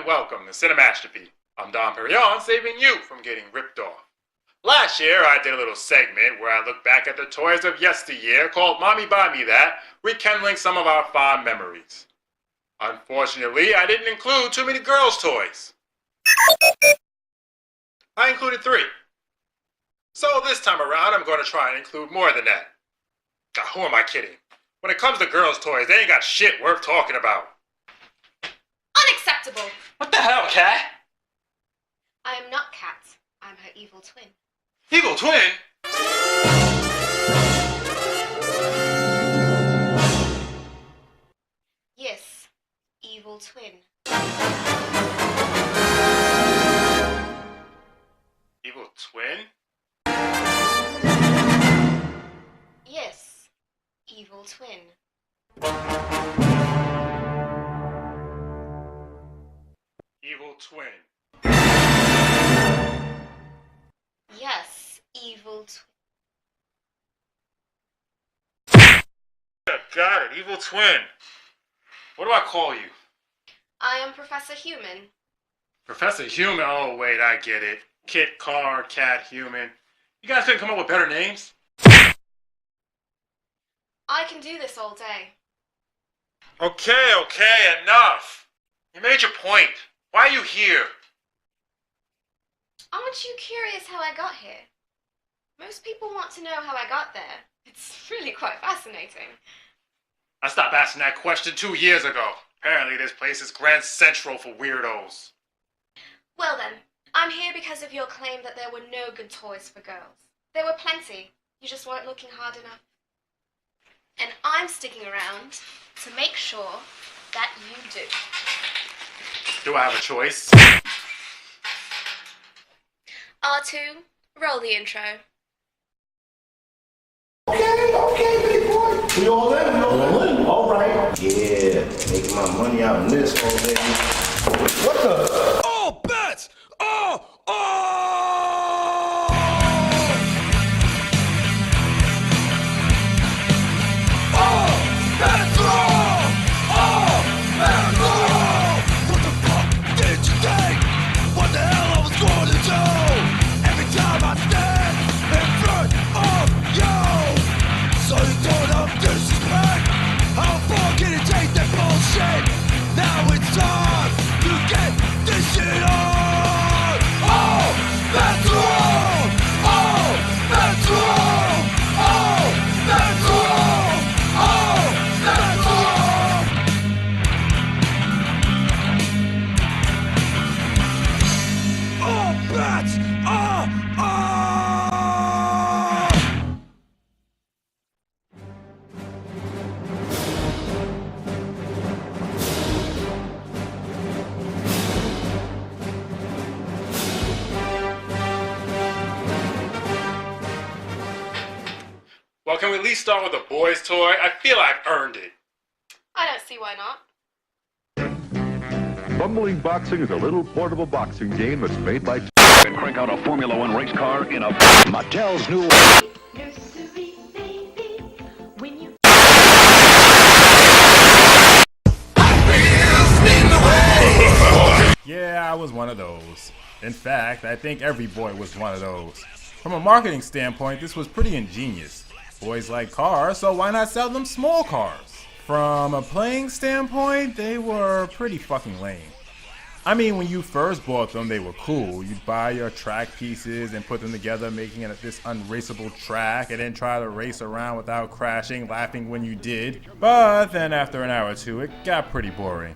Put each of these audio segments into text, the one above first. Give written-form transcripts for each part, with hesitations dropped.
welcome to Cinematrophy. I'm Don Perignon, saving you from getting ripped off. Last year, I did a little segment where I looked back at the toys of yesteryear called Mommy Buy Me That, rekindling some of our fond memories. Unfortunately, I didn't include too many girls' toys. I included 3. So this time around, I'm going to try and include more than that. God, who am I kidding? When it comes to girls' toys, they ain't got shit worth talking about. Unacceptable! What the hell, Cat? I am not Cat. I'm her evil twin. Evil twin? Yes, evil twin. Evil twin? Yes, evil twin. Evil twin. Yes, evil twin. Got it, evil twin. What do I call you? I am Professor Human. Professor Human? Oh, wait, I get it. Kit, car, cat, human. You guys couldn't come up with better names? I can do this all day. Okay, enough. You made your point. Why are you here? Aren't you curious how I got here? Most people want to know how I got there. It's really quite fascinating. I stopped asking that question 2 years ago. Apparently this place is Grand Central for weirdos. Well then, I'm here because of your claim that there were no good toys for girls. There were plenty. You just weren't looking hard enough. And I'm sticking around to make sure that you do. Do I have a choice? R2, roll the intro. Okay, big boy. We all in? All right. Yeah, making my money out in this one, baby. What the? Oh, bets! Oh! What the fuck did you think? What the hell I was going to do? Every time I stand in front of you. So you don't have disrespect. How far can you take that bullshit? Now it's time to get this shit on. Oh, that's wrong. Oh, that's wrong. Oh, that's wrong. Oh, that's wrong. Oh, bats! Well, can we at least start with a boy's toy? I feel I've earned it. I don't see why not. Bumbling Boxing is a little portable boxing game that's made by And crank out a Formula One race car in a Mattel's new. Nursery baby, when you Yeah, I was one of those. In fact, I think every boy was one of those. From a marketing standpoint, this was pretty ingenious. Boys like cars, so why not sell them small cars? From a playing standpoint, they were pretty fucking lame. I mean, when you first bought them, they were cool. You'd buy your track pieces and put them together, making it this unraceable track, and then try to race around without crashing, laughing when you did. But then after an hour or two, it got pretty boring.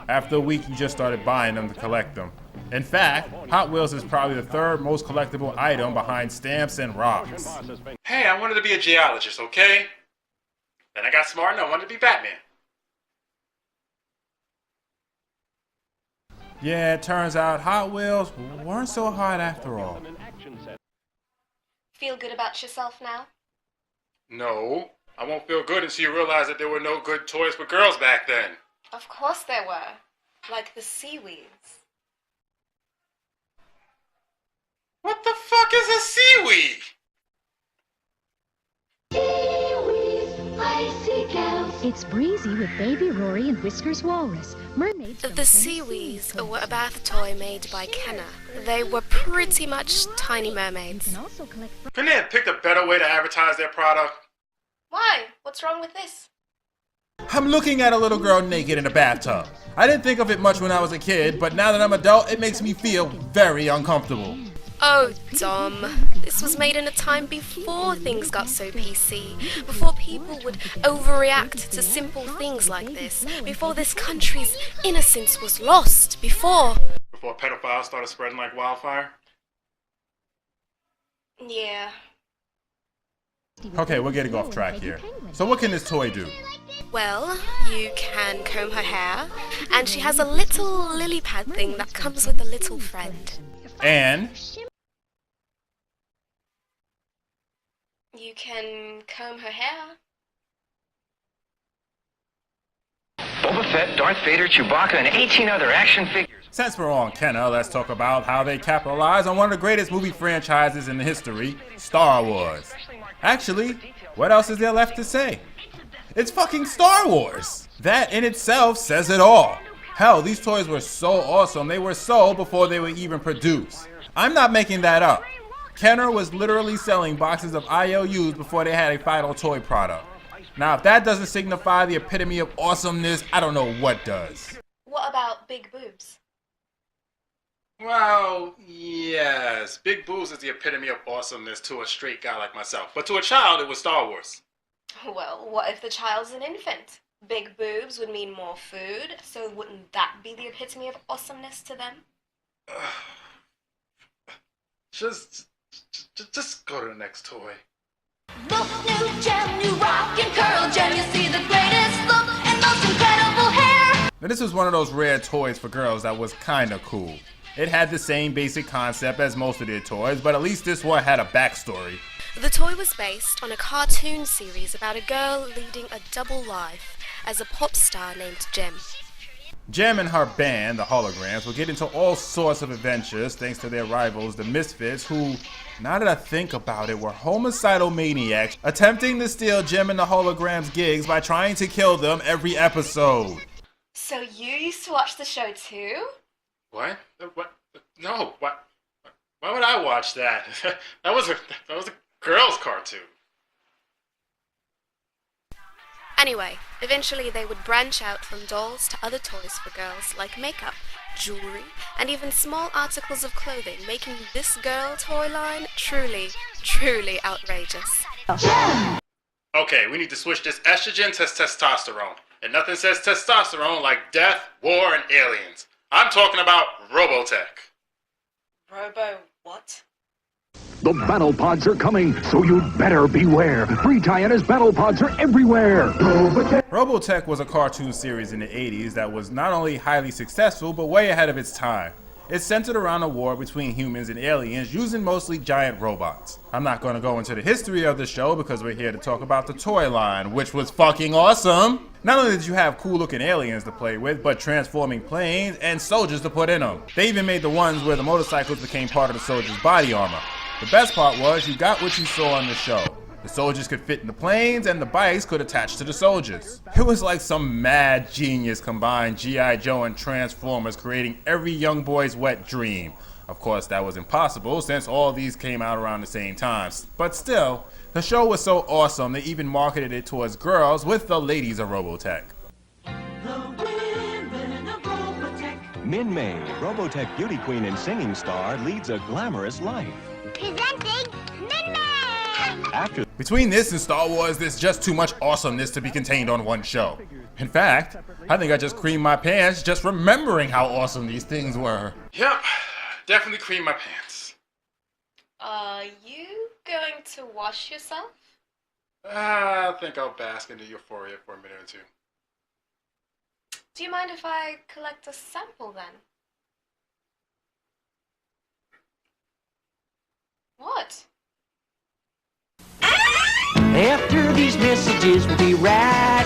After a week, you just started buying them to collect them. In fact, Hot Wheels is probably the 3rd most collectible item behind stamps and rocks. Hey, I wanted to be a geologist, okay? Then I got smart and I wanted to be Batman. Yeah, it turns out Hot Wheels weren't so hard after all. Feel good about yourself now? No, I won't feel good until you realize that there were no good toys for girls back then. Of course there were. Like the seaweeds. What the fuck is a seaweed? seaweed, icy It's Breezy with Baby Rory and Whiskers Walrus. Mermaids from The Seawees were a bath toy made by Kenner. They were pretty much tiny mermaids. Couldn't they have picked a better way to advertise their product? Why? What's wrong with this? I'm looking at a little girl naked in a bathtub. I didn't think of it much when I was a kid, but now that I'm adult, it makes me feel very uncomfortable. Oh, Dom. This was made in a time before things got so PC, before people would overreact to simple things like this, before this country's innocence was lost, before Pedophiles started spreading like wildfire? Yeah. Okay, we're getting off track here. So what can this toy do? Well, you can comb her hair, and she has a little lily pad thing that comes with a little friend. And You can comb her hair. Boba Fett, Darth Vader, Chewbacca, and 18 other action figures. since we're on Kenner, let's talk about how they capitalize on one of the greatest movie franchises in history, Star Wars. Actually, what else is there left to say? It's fucking Star Wars! That in itself says it all. Hell, these toys were so awesome, they were sold before they were even produced. I'm not making that up. Kenner was literally selling boxes of IOUs before they had a final toy product. Now, if that doesn't signify the epitome of awesomeness, I don't know what does. What about big boobs? Well, yes. Big boobs is the epitome of awesomeness to a straight guy like myself. But to a child, it was Star Wars. Well, what if the child's an infant? Big boobs would mean more food, so wouldn't that be the epitome of awesomeness to them? Just go to the next toy. Look, new gem, new rock and curl gem. You see the greatest look and most incredible hair. Now, this was one of those rare toys for girls that was kinda cool. It had the same basic concept as most of their toys, but at least this one had a backstory. The toy was based on a cartoon series about a girl leading a double life as a pop star named Gem. Gem and her band, the Holograms, would get into all sorts of adventures thanks to their rivals, the Misfits, who, now that I think about it, were homicidal maniacs attempting to steal Gem and the Holograms' gigs by trying to kill them every episode. So you used to watch the show too? What? What? No. What? Why would I watch that? that was a girls' cartoon. Anyway, eventually they would branch out from dolls to other toys for girls like makeup, jewelry, and even small articles of clothing, making this girl toy line truly, truly outrageous. Okay, we need to switch this estrogen to testosterone. And nothing says testosterone like death, war, and aliens. I'm talking about Robotech. Robo what? The battle pods are coming, so you'd better beware. Free-Tie and his battle pods are everywhere. Robotech was a cartoon series in the 80s that was not only highly successful, but way ahead of its time. It's centered around a war between humans and aliens using mostly giant robots. I'm not going to go into the history of the show because we're here to talk about the toy line, which was fucking awesome. Not only did you have cool looking aliens to play with, but transforming planes and soldiers to put in them. They even made the ones where the motorcycles became part of the soldiers' body armor. The best part was you got what you saw on the show. The soldiers could fit in the planes and the bikes could attach to the soldiers. It was like some mad genius combined G.I. Joe and Transformers, creating every young boy's wet dream. Of course, that was impossible since all these came out around the same time. But still, the show was so awesome they even marketed it towards girls with the ladies of Robotech. Min May, Robotech beauty queen and singing star, leads a glamorous life. Presenting Min-Man! Between this and Star Wars, there's just too much awesomeness to be contained on one show. In fact, I think I just creamed my pants just remembering how awesome these things were. Yep, definitely cream my pants. Are you going to wash yourself? I think I'll bask in the euphoria for a minute or two. Do you mind if I collect a sample then? What? After these messages, we'll be right